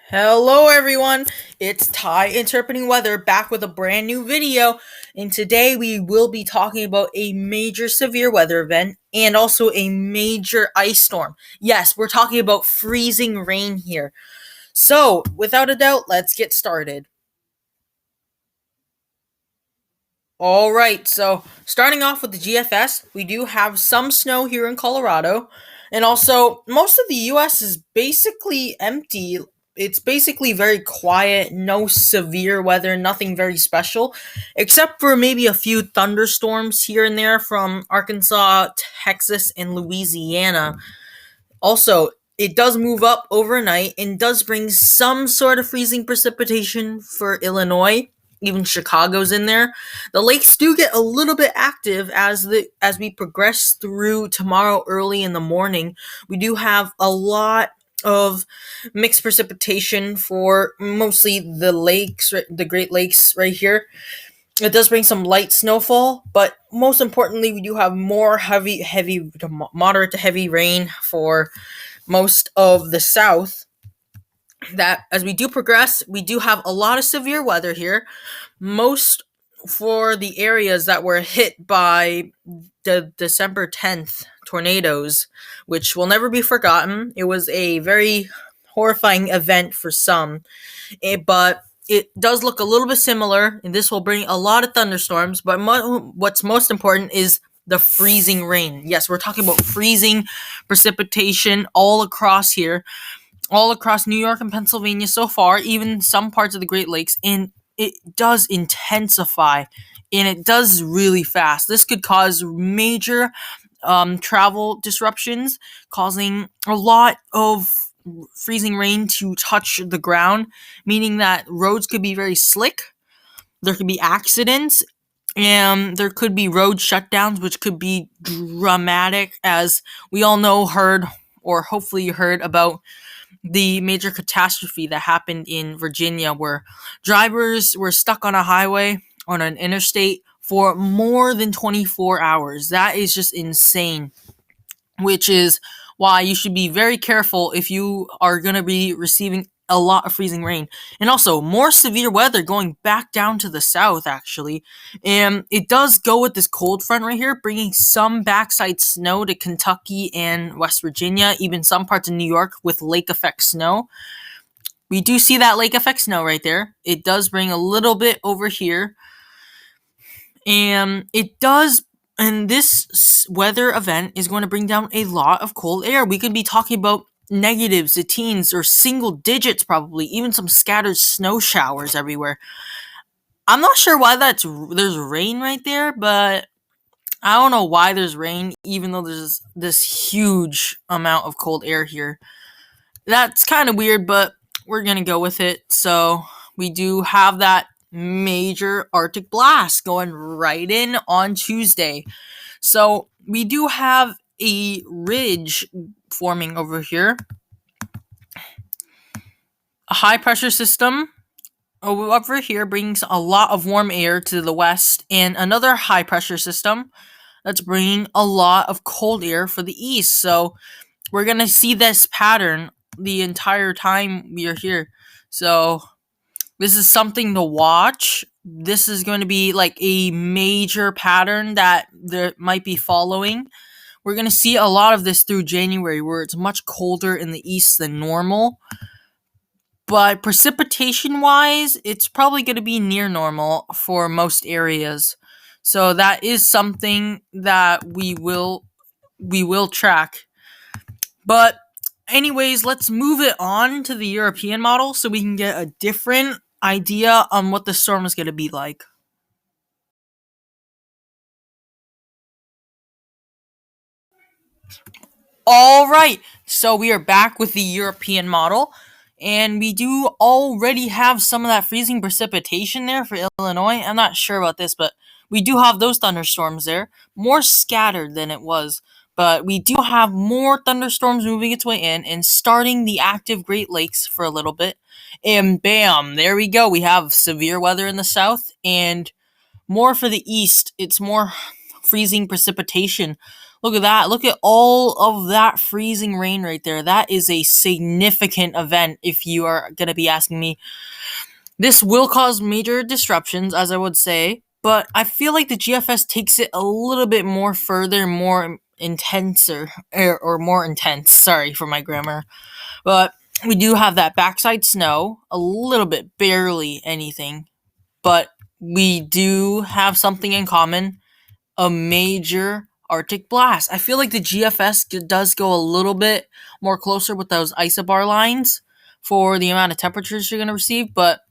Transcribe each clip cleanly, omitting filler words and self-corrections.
Hello everyone, it's Ty interpreting weather back with a brand new video, and today we will be talking about a major severe weather event and also a major ice storm. Yes, we're talking about freezing rain here. So, without a doubt, let's get started. Alright, so starting off with the GFS, we do have some snow here in Colorado, and also most of the US is basically empty. It's basically very quiet, no severe weather, nothing very special, except for maybe a few thunderstorms here and there from Arkansas, Texas, and Louisiana. Also, it does move up overnight and does bring some sort of freezing precipitation for Illinois. Even Chicago's in there. The lakes do get a little bit active as we progress through tomorrow early in the morning. We do have a lot of mixed precipitation for mostly the lakes, the Great Lakes right here. It does bring some light snowfall, but most importantly, we do have more heavy to moderate to heavy rain for most of the south. That as we do progress, we do have a lot of severe weather here. Most for the areas that were hit by the December 10th tornadoes, which will never be forgotten. It was a very horrifying event for some, but it does look a little bit similar, and this will bring a lot of thunderstorms. But what's most important is the freezing rain. Yes, we're talking about freezing precipitation all across here, all across New York and Pennsylvania so far, even some parts of the Great Lakes, and it does intensify, and it does really fast. This could cause major travel disruptions, causing a lot of freezing rain to touch the ground, meaning that roads could be very slick, there could be accidents, and there could be road shutdowns, which could be dramatic, as we all know, heard, or hopefully you heard about the major catastrophe that happened in Virginia, where drivers were stuck on a highway, on an interstate, for more than 24 hours. That is just insane, which is why you should be very careful if you are going to be receiving a lot of freezing rain. And also, more severe weather going back down to the south, actually. And it does go with this cold front right here, bringing some backside snow to Kentucky and West Virginia, even some parts of New York with lake effect snow. We do see that lake effect snow right there. It does bring a little bit over here. And it does, and this weather event is going to bring down a lot of cold air. We could be talking about negatives to teens or single digits, probably even some scattered snow showers everywhere. I'm not sure why there's rain right there, but I don't know why there's rain, even though there's this huge amount of cold air here. That's kind of weird, but we're gonna go with it. So we do have that major Arctic blast going right in on Tuesday. So we do have a ridge forming over here, a high pressure system over here brings a lot of warm air to the west, and another high pressure system that's bringing a lot of cold air for the east. So we're gonna see this pattern the entire time we are here. So this is something to watch. This is going to be like a major pattern that there might be following. We're going to see a lot of this through January, where it's much colder in the east than normal. But precipitation wise, it's probably going to be near normal for most areas. So that is something that we will track. But anyways, let's move it on to the European model so we can get a different idea on what the storm is going to be like. All right, so we are back with the European model, and we do already have some of that freezing precipitation there for Illinois. I'm not sure about this, but we do have those thunderstorms there, more scattered than it was. But we do have more thunderstorms moving its way in and starting the active Great Lakes for a little bit. And bam, there we go. We have severe weather in the south and more for the east. It's more freezing precipitation. Look at that. Look at all of that freezing rain right there. That is a significant event if you are going to be asking me. This will cause major disruptions, as I would say, but I feel like the GFS takes it a little bit more further, more intenser, or more intense. Sorry for my grammar. But we do have that backside snow, a little bit, barely anything, but we do have something in common, a major Arctic blast. I feel like the GFS does go a little bit more closer with those isobar lines for the amount of temperatures you're going to receive, but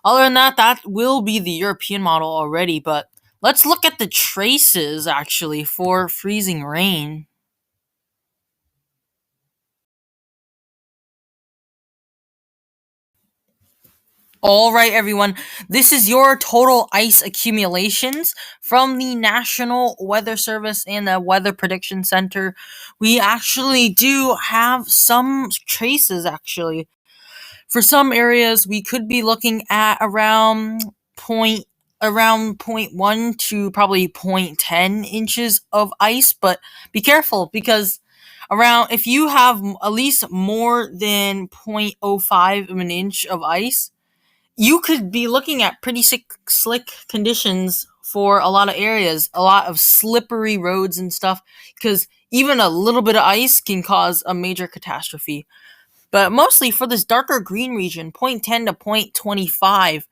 other than that, that will be the European model already. But let's look at the traces actually for freezing rain. All right, everyone. This is your total ice accumulations from the National Weather Service and the Weather Prediction Center. We actually do have some traces, actually. For some areas, we could be looking at around point 1 to probably 0.10 inches of ice, but be careful because around if you have at least more than 0.05 of an inch of ice, you could be looking at pretty slick conditions for a lot of areas, a lot of slippery roads and stuff, because even a little bit of ice can cause a major catastrophe. But mostly for this darker green region, 0.10 to 0.25.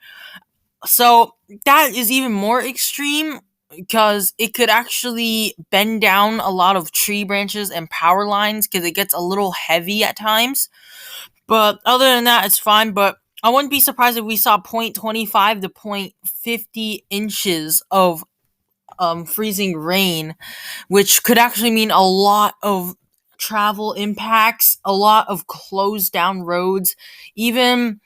So that is even more extreme because it could actually bend down a lot of tree branches and power lines because it gets a little heavy at times. But other than that, it's fine. But I wouldn't be surprised if we saw 0.25 to 0.50 inches of freezing rain, which could actually mean a lot of travel impacts, a lot of closed down roads, even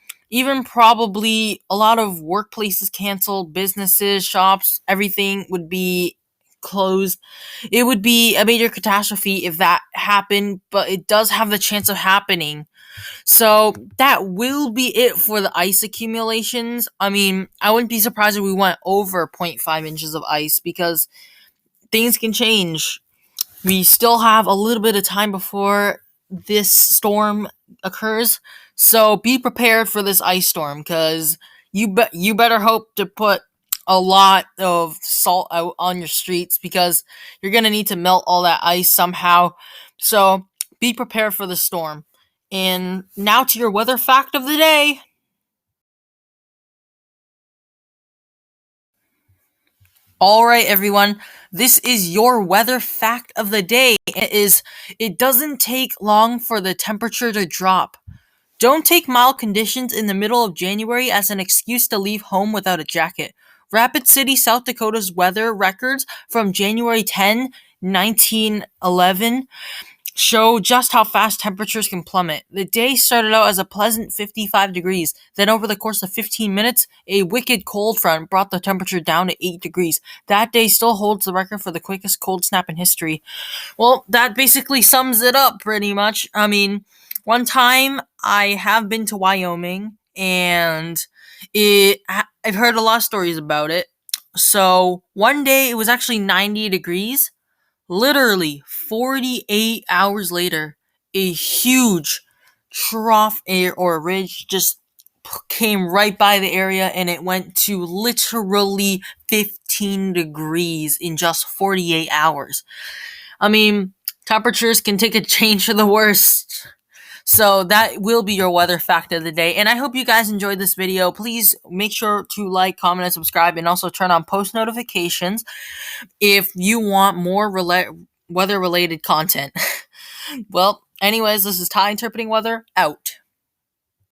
probably a lot of workplaces canceled, businesses, shops, everything would be closed. It would be a major catastrophe if that happened, but it does have the chance of happening. So that will be it for the ice accumulations. I mean, I wouldn't be surprised if we went over zero point 0.5 inches of ice because things can change. We still have a little bit of time before this storm occurs, so be prepared for this ice storm because you better hope to put a lot of salt out on your streets because you're gonna need to melt all that ice somehow. So be prepared for the storm. And now to your weather fact of the day. All right, everyone. This is your weather fact of the day. It doesn't take long for the temperature to drop. Don't take mild conditions in the middle of January as an excuse to leave home without a jacket. Rapid City, South Dakota's weather records from January 10, 1911 show just how fast temperatures can plummet. The day started out as a pleasant 55 degrees. Then, over the course of 15 minutes, a wicked cold front brought the temperature down to 8 degrees. That day still holds the record for the quickest cold snap in history. Well, that basically sums it up pretty much. I mean, one time I have been to Wyoming and I've heard a lot of stories about it. So, one day it was actually 90 degrees. Literally 48 hours later, a huge trough air or ridge just came right by the area and it went to literally 15 degrees in just 48 hours. I mean, temperatures can take a change for the worst. So that will be your weather fact of the day. And I hope you guys enjoyed this video. Please make sure to like, comment, and subscribe, and also turn on post notifications if you want more weather related content. Well, anyways, this is Ty Interpreting Weather out.